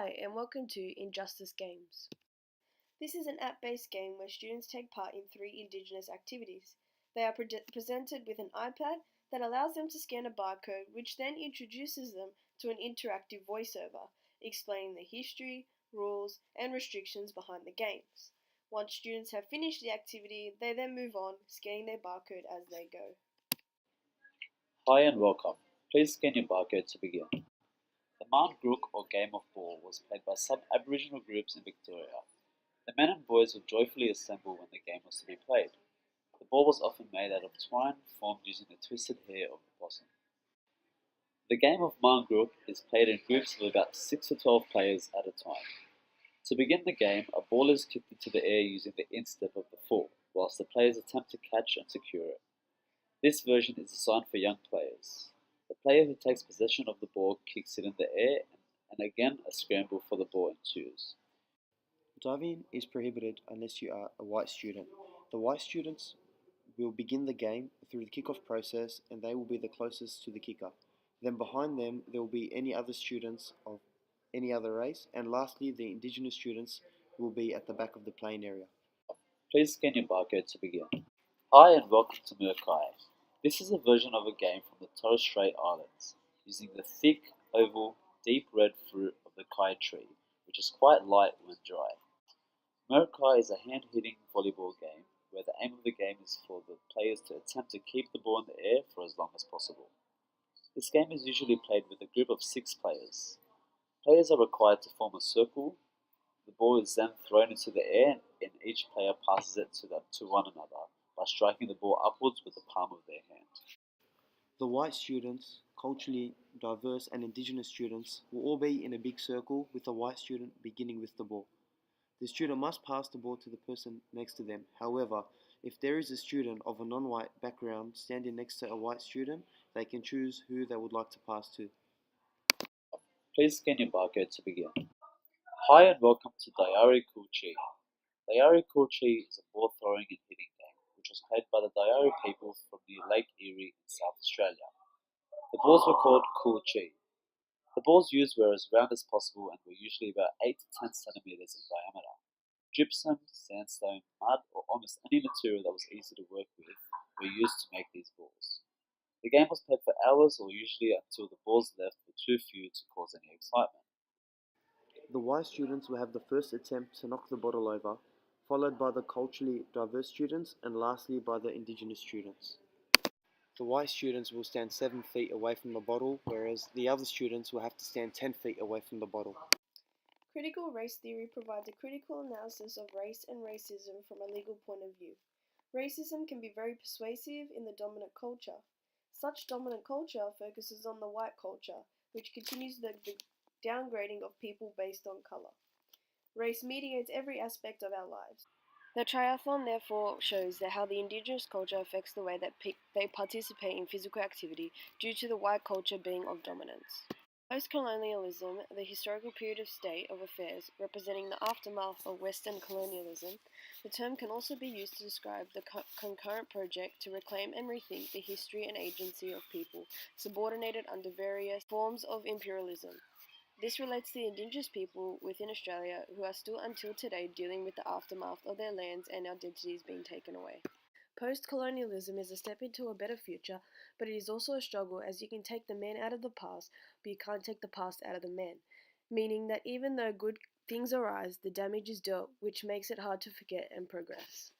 Hi, and welcome to Injustice Games. This is an app-based game where students take part in 3 Indigenous activities. They are presented with an iPad that allows them to scan a barcode, which then introduces them to an interactive voiceover, explaining the history, rules, and restrictions behind the games. Once students have finished the activity, they then move on, scanning their barcode as they go. Hi and welcome. Please scan your barcode to begin. The Mount Grook or game of ball was played by some Aboriginal groups in Victoria. The men and boys would joyfully assemble when the game was to be played. The ball was often made out of twine formed using the twisted hair of the possum. The game of Mount Grook is played in groups of about 6 to 12 players at a time. To begin the game, a ball is kicked into the air using the instep of the foot, whilst the players attempt to catch and secure it. This version is designed for young players. The player who takes possession of the ball kicks it in the air and again a scramble for the ball ensues. Diving is prohibited unless you are a white student. The white students will begin the game through the kickoff process and they will be the closest to the kicker. Then behind them there will be any other students of any other race, and lastly the Indigenous students will be at the back of the playing area. Please scan your barcode to begin. Hi and welcome to Murkai. This is a version of a game from the Torres Strait Islands, using the thick, oval, deep red fruit of the kai tree, which is quite light when dry. Murkai is a hand-hitting volleyball game, where the aim of the game is for the players to attempt to keep the ball in the air for as long as possible. This game is usually played with a group of 6 players. Players are required to form a circle. The ball is then thrown into the air and each player passes it to one another by striking the ball upwards with the palm of their hand. The white students, culturally diverse and Indigenous students will all be in a big circle with the white student beginning with the ball. The student must pass the ball to the person next to them. However, if there is a student of a non-white background standing next to a white student, they can choose who they would like to pass to. Please scan your barcode to begin. Hi and welcome to Dayari Kulchi. Dayari Kulchi is a ball throwing and hitting game, which was played by the Dayari people from near Lake Erie in South Australia. The balls were called Kulchi. The balls used were as round as possible and were usually about 8 to 10 centimeters in diameter. Gypsum, sandstone, mud, or almost any material that was easy to work with were used to make these balls. The game was played for hours or usually until the balls left were too few to cause any excitement. The white students will have the first attempt to knock the bottle over, followed by the culturally diverse students, and lastly by the Indigenous students. The white students will stand 7 feet away from the bottle, whereas the other students will have to stand 10 feet away from the bottle. Critical race theory provides a critical analysis of race and racism from a legal point of view. Racism can be very persuasive in the dominant culture. Such dominant culture focuses on the white culture, which continues the downgrading of people based on color. Race mediates every aspect of our lives. The triathlon therefore shows that how the Indigenous culture affects the way that they participate in physical activity due to the white culture being of dominance. Post-colonialism, the historical period of state of affairs representing the aftermath of Western colonialism, the term can also be used to describe the concurrent project to reclaim and rethink the history and agency of people subordinated under various forms of imperialism. This relates to the Indigenous people within Australia who are still until today dealing with the aftermath of their lands and identities being taken away. Post-colonialism is a step into a better future, but it is also a struggle as you can take the man out of the past, but you can't take the past out of the man. Meaning that even though good things arise, the damage is dealt, which makes it hard to forget and progress.